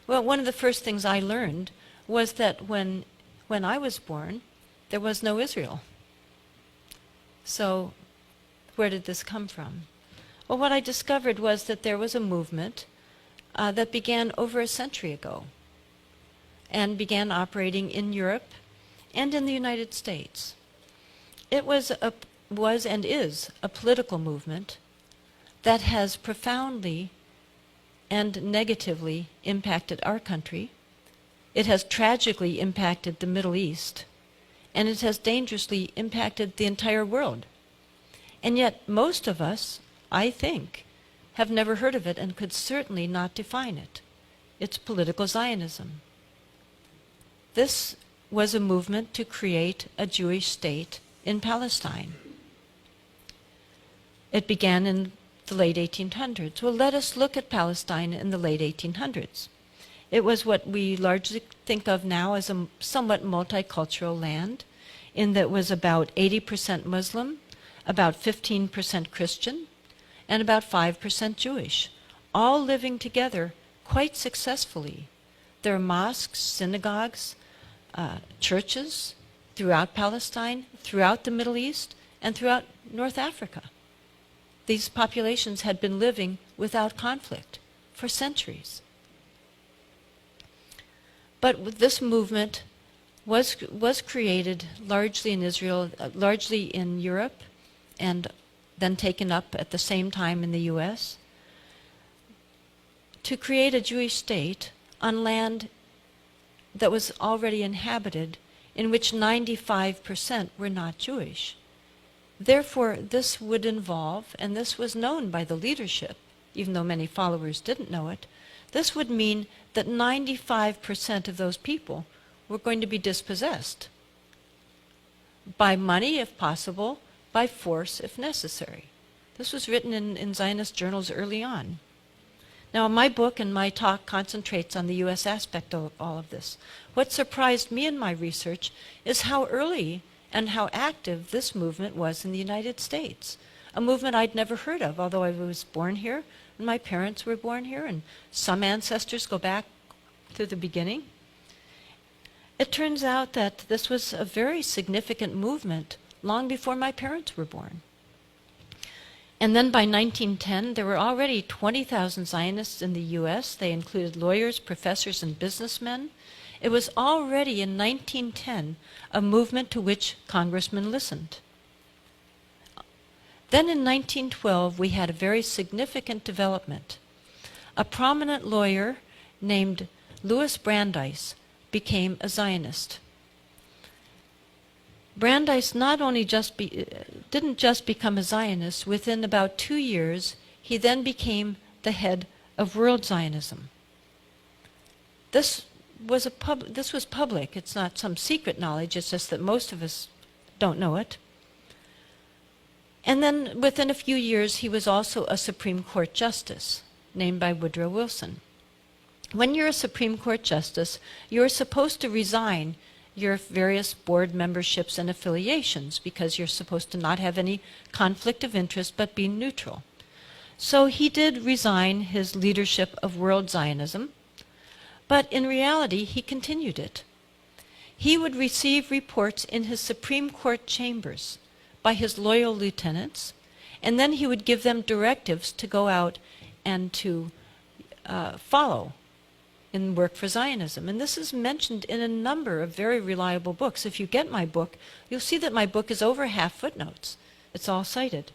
Well, one of the first things I learned was that when I was born, there was no Israel. So where did this come from? Well, what I discovered was that there was a movement that began over a century ago and began operating in Europe and in the United States. It was and is a political movement that has profoundly and negatively impacted our country. It has tragically impacted the Middle East, and it has dangerously impacted the entire world. And yet most of us, I think, have never heard of it and could certainly not define it. It's political Zionism. This was a movement to create a Jewish state in Palestine. It began in the late 1800s. Well, let us look at Palestine in the late 1800s. It was what we largely think of now as a somewhat multicultural land, in that it was about 80% Muslim, about 15% Christian, and about 5% Jewish, all living together quite successfully. There are mosques, synagogues, churches throughout Palestine, throughout the Middle East, and throughout North Africa. These populations had been living without conflict for centuries. But this movement was created largely in Israel, largely in Europe, and then taken up at the same time in the US, to create a Jewish state on land that was already inhabited, in which 95% were not Jewish. Therefore, this would involve, and this was known by the leadership, even though many followers didn't know it, this would mean that 95% of those people were going to be dispossessed by money, if possible, by force, if necessary. This was written in Zionist journals early on. Now, my book and my talk concentrates on the U.S. aspect of all of this. What surprised me in my research is how early and how active this movement was in the United States, a movement I'd never heard of, although I was born here, and my parents were born here, and some ancestors go back to the beginning. It turns out that this was a very significant movement long before my parents were born. And then by 1910, there were already 20,000 Zionists in the U.S. They included lawyers, professors, and businessmen. It was already in 1910 a movement to which congressmen listened. Then in 1912, we had a very significant development. A prominent lawyer named Louis Brandeis became a Zionist. Brandeis not only didn't just become a Zionist, within about 2 years, he then became the head of World Zionism. This was public. It's not some secret knowledge, it's just that most of us don't know it. And then within a few years, he was also a Supreme Court justice, named by Woodrow Wilson. When you're a Supreme Court justice, you're supposed to resign your various board memberships and affiliations because you're supposed to not have any conflict of interest but be neutral. So he did resign his leadership of World Zionism, but in reality he continued it. He would receive reports in his Supreme Court chambers by his loyal lieutenants, and then he would give them directives to go out and to follow in work for Zionism. And this is mentioned in a number of very reliable books. If you get my book, you'll see that my book is over half footnotes. It's all cited.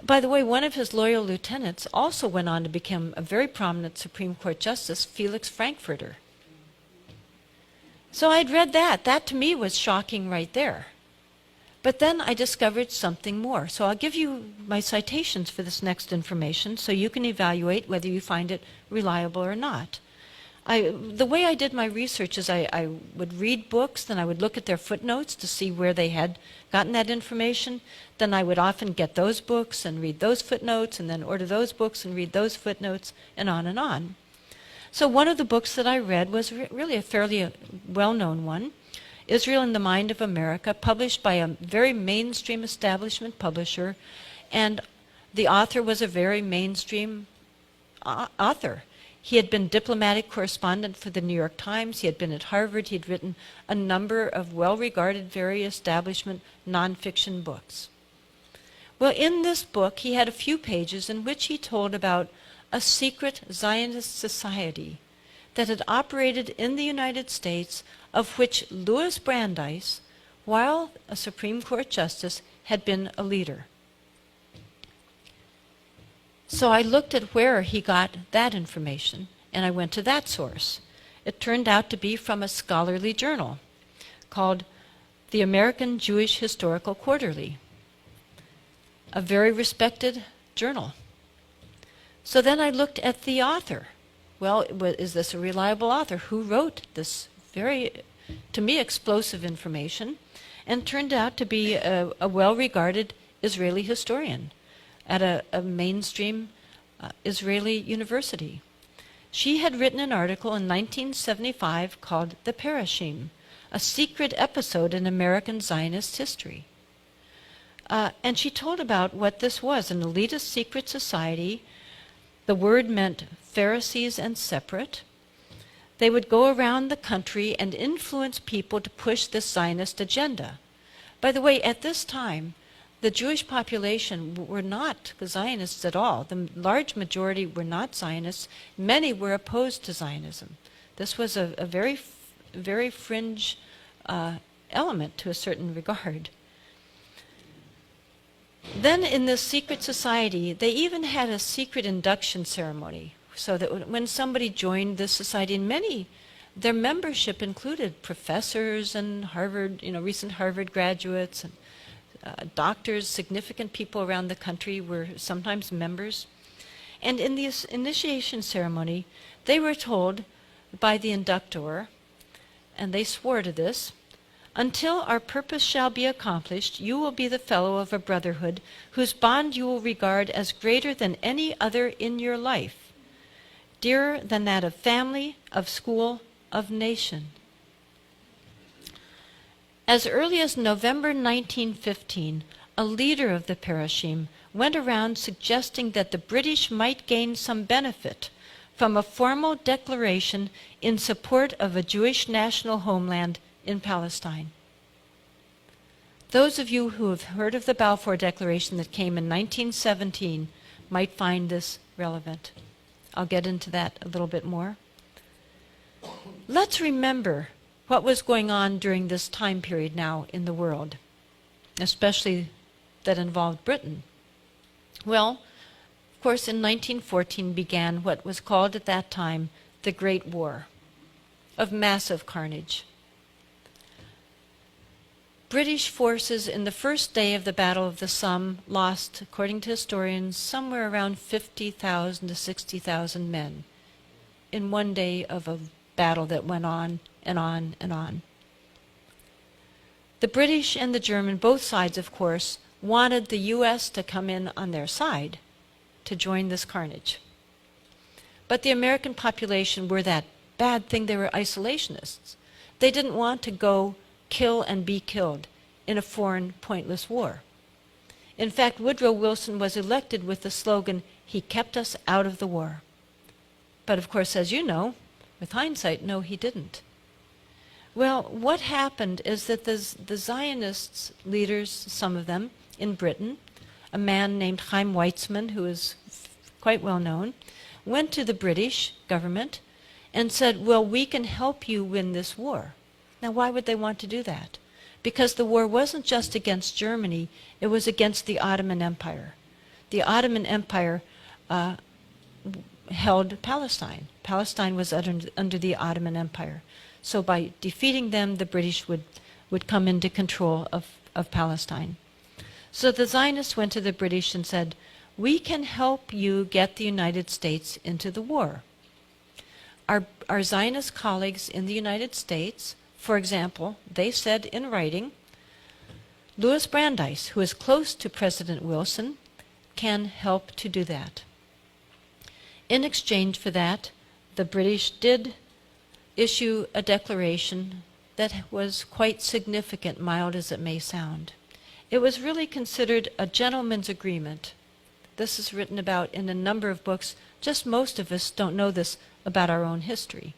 By the way, one of his loyal lieutenants also went on to become a very prominent Supreme Court justice, Felix Frankfurter. So I'd read that. That to me was shocking right there. But then I discovered something more. So I'll give you my citations for this next information so you can evaluate whether you find it reliable or not. The way I did my research is I would read books, then I would look at their footnotes to see where they had gotten that information. Then I would often get those books and read those footnotes, and then order those books and read those footnotes, and on and on. So one of the books that I read was really a fairly well-known one, Israel in the Mind of America, published by a very mainstream establishment publisher, and the author was a very mainstream author. He had been diplomatic correspondent for the New York Times. He had been at Harvard. He had written a number of well-regarded, very establishment nonfiction books. Well, in this book, he had a few pages in which he told about a secret Zionist society that had operated in the United States, of which Louis Brandeis, while a Supreme Court justice, had been a leader. So I looked at where he got that information, and I went to that source. It turned out to be from a scholarly journal called the American Jewish Historical Quarterly, a very respected journal. So then I looked at the author. Well, is this a reliable author? Who wrote this very, to me, explosive information? And turned out to be a well-regarded Israeli historian at a mainstream Israeli university. She had written an article in 1975 called The Parashim, a secret episode in American Zionist history. And she told about what this was, an elitist secret society. The word meant Pharisees and separate. They would go around the country and influence people to push this Zionist agenda. By the way, at this time, the Jewish population were not Zionists at all. The large majority were not Zionists. Many were opposed to Zionism. This was a very, very fringe element to a certain regard. Then in this secret society, they even had a secret induction ceremony, so that when somebody joined this society, and their membership included professors and Harvard, recent Harvard graduates, and doctors, significant people around the country were sometimes members. And in this initiation ceremony, they were told by the inductor, and they swore to this, "Until our purpose shall be accomplished, you will be the fellow of a brotherhood whose bond you will regard as greater than any other in your life, dearer than that of family, of school, of nation." As early as November 1915, a leader of the Parashim went around suggesting that the British might gain some benefit from a formal declaration in support of a Jewish national homeland in Palestine. Those of you who have heard of the Balfour Declaration that came in 1917 might find this relevant. I'll get into that a little bit more. Let's remember what was going on during this time period now in the world, especially that involved Britain. Well, of course, in 1914 began what was called at that time the Great War of massive carnage. British forces in the first day of the Battle of the Somme lost, according to historians, somewhere around 50,000 to 60,000 men in one day of a battle that went on and on and on. The British and the German, both sides of course, wanted the U.S. to come in on their side to join this carnage. But the American population were that bad thing, they were isolationists. They didn't want to go kill and be killed in a foreign, pointless war. In fact, Woodrow Wilson was elected with the slogan, "He kept us out of the war." But of course, as you know, with hindsight, no, he didn't. Well, what happened is that the Zionists leaders, some of them in Britain, a man named Chaim Weizmann, who is quite well known, went to the British government and said, well, we can help you win this war. Now, why would they want to do that? Because the war wasn't just against Germany, it was against the Ottoman Empire. The Ottoman Empire held Palestine. Palestine was under the Ottoman Empire. So by defeating them, the British would come into control of Palestine. So the Zionists went to the British and said, we can help you get the United States into the war. Our Zionist colleagues in the United States, for example, they said in writing, Louis Brandeis, who is close to President Wilson, can help to do that. In exchange for that, the British did issue a declaration that was quite significant, mild as it may sound. It was really considered a gentleman's agreement. This is written about in a number of books. Just most of us don't know this about our own history.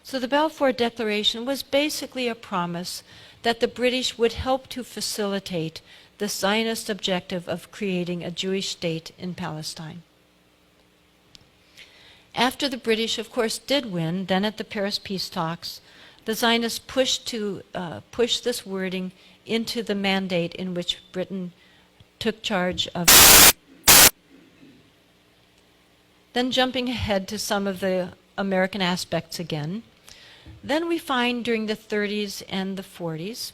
So the Balfour Declaration was basically a promise that the British would help to facilitate the Zionist objective of creating a Jewish state in Palestine. After the British, of course, did win, then at the Paris peace talks, the Zionists pushed this wording into the mandate in which Britain took charge of. Then jumping ahead to some of the American aspects again, then we find during the 30s and the 40s,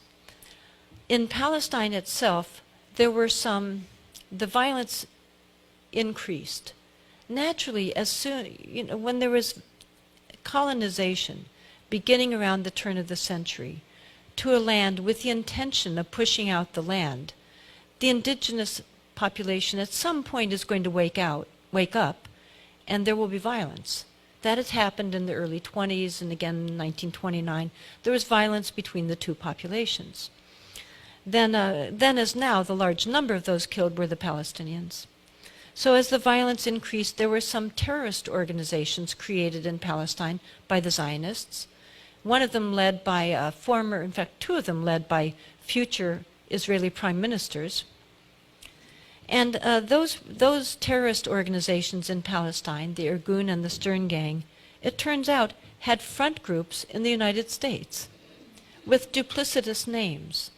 in Palestine itself, there were the violence increased. Naturally, as soon, when there was colonization beginning around the turn of the century to a land with the intention of pushing out the land, the indigenous population at some point is going to wake up, and there will be violence. That has happened in the early 20s, and again in 1929. There was violence between the two populations. Then as now, the large number of those killed were the Palestinians. So as the violence increased, there were some terrorist organizations created in Palestine by the Zionists. One of them led by in fact, two of them led by future Israeli prime ministers. And those terrorist organizations in Palestine, the Irgun and the Stern Gang, it turns out had front groups in the United States with duplicitous names.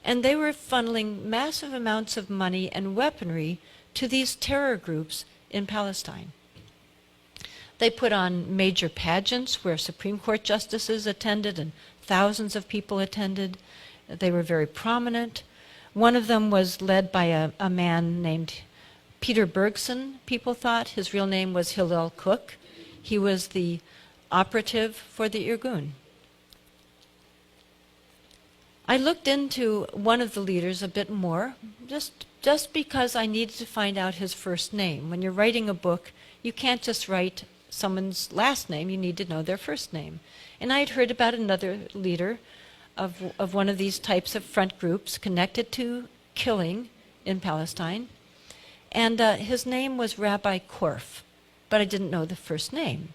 And they were funneling massive amounts of money and weaponry to these terror groups in Palestine. They put on major pageants where Supreme Court justices attended and thousands of people attended. They were very prominent. One of them was led by a man named Peter Bergson, people thought. His real name was Hillel Cook. He was the operative for the Irgun. I looked into one of the leaders a bit more, just because I needed to find out his first name. When you're writing a book, you can't just write someone's last name, you need to know their first name. And I had heard about another leader of one of these types of front groups connected to killing in Palestine. And his name was Rabbi Korf, but I didn't know the first name.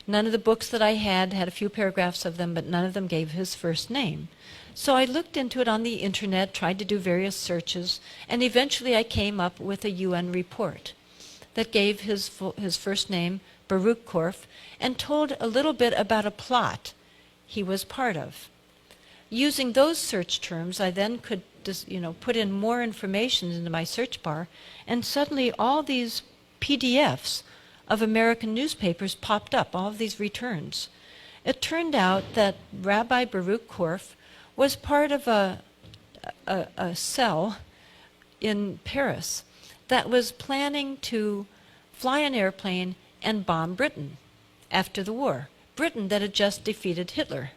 None of the books that I had a few paragraphs of them, but none of them gave his first name. So I looked into it on the internet, tried to do various searches, and eventually I came up with a UN report that gave his first name, Baruch Korf, and told a little bit about a plot he was part of. Using those search terms, I then could put in more information into my search bar, and suddenly all these PDFs of American newspapers popped up, all of these returns. It turned out that Rabbi Baruch Korf was part of a cell in Paris that was planning to fly an airplane and bomb Britain after the war. Britain that had just defeated Hitler.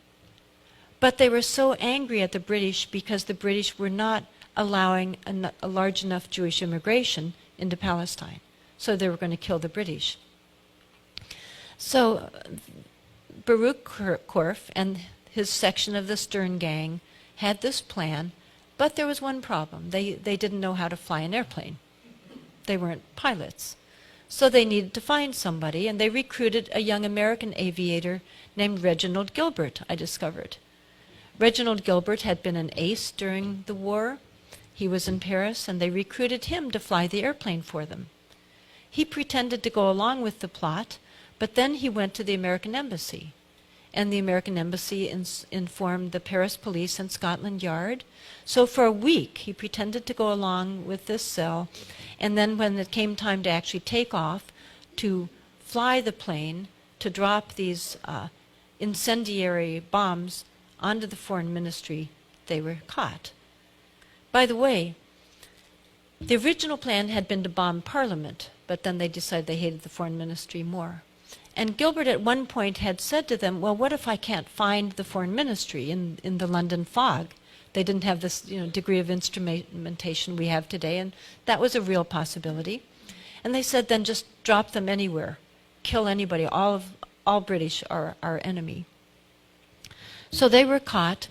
But they were so angry at the British because the British were not allowing a large enough Jewish immigration into Palestine. So they were going to kill the British. So Baruch Korf and his section of the Stern Gang had this plan, but there was one problem. They didn't know how to fly an airplane. They weren't pilots. So they needed to find somebody, and they recruited a young American aviator named Reginald Gilbert, I discovered. Reginald Gilbert had been an ace during the war. He was in Paris, and they recruited him to fly the airplane for them. He pretended to go along with the plot, but then he went to the American embassy. And the American embassy informed the Paris police and Scotland Yard. So for a week, he pretended to go along with this cell, and then when it came time to actually take off, to fly the plane, to drop these incendiary bombs onto the foreign ministry, they were caught. By the way, the original plan had been to bomb Parliament, but then they decided they hated the foreign ministry more. And Gilbert at one point had said to them, well, what if I can't find the foreign ministry in the London fog? They didn't have this degree of instrumentation we have today, and that was a real possibility. And they said, then just drop them anywhere. Kill anybody. All British are our enemy. So they were caught.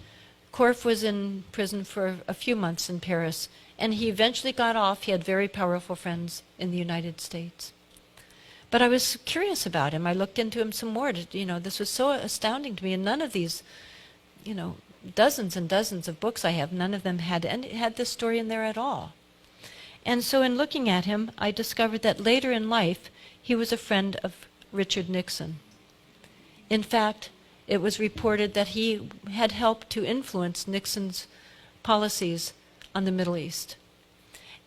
Korf was in prison for a few months in Paris, and he eventually got off. He had very powerful friends in the United States. But I was curious about him. I looked into him some more. This was so astounding to me. And none of these, dozens and dozens of books I have, none of them had this story in there at all. And so in looking at him, I discovered that later in life, he was a friend of Richard Nixon. In fact, it was reported that he had helped to influence Nixon's policies on the Middle East.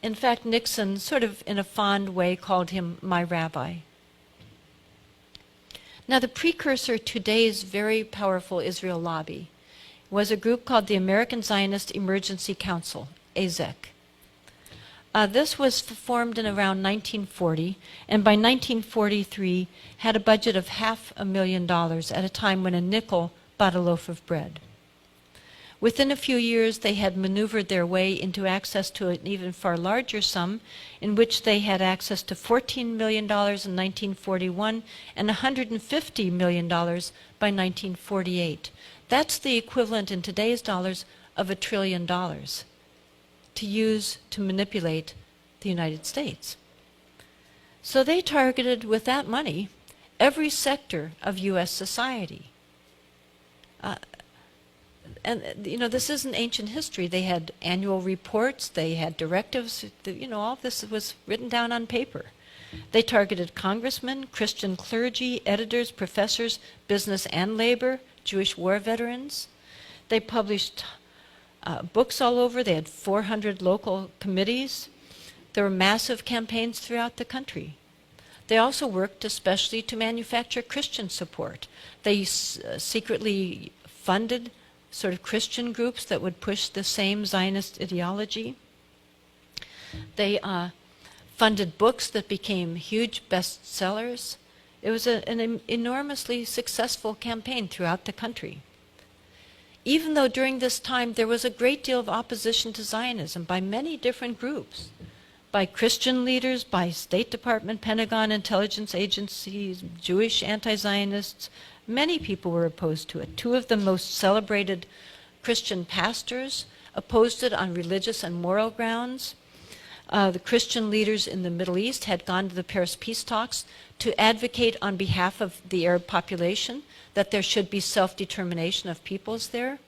In fact, Nixon, sort of in a fond way, called him my rabbi. Now, the precursor to today's very powerful Israel lobby was a group called the American Zionist Emergency Council, AZEC. This was formed in around 1940, and by 1943 had a budget of $500,000 at a time when a nickel bought a loaf of bread. Within a few years, they had maneuvered their way into access to an even far larger sum, in which they had access to $14 million in 1941 and $150 million by 1948. That's the equivalent in today's dollars of $1 trillion to use to manipulate the United States. So they targeted, with that money, every sector of U.S. society. This isn't ancient history. They had annual reports, they had directives, all of this was written down on paper. They targeted congressmen, Christian clergy, editors, professors, business and labor, Jewish war veterans. They published books all over. They had 400 local committees. There were massive campaigns throughout the country. They also worked especially to manufacture Christian support. They secretly funded sort of Christian groups that would push the same Zionist ideology. They funded books that became huge bestsellers. It was an enormously successful campaign throughout the country. Even though during this time there was a great deal of opposition to Zionism by many different groups, by Christian leaders, by State Department, Pentagon, intelligence agencies, Jewish anti-Zionists, many people were opposed to it. Two of the most celebrated Christian pastors opposed it on religious and moral grounds. The Christian leaders in the Middle East had gone to the Paris peace talks to advocate on behalf of the Arab population that there should be self-determination of peoples there.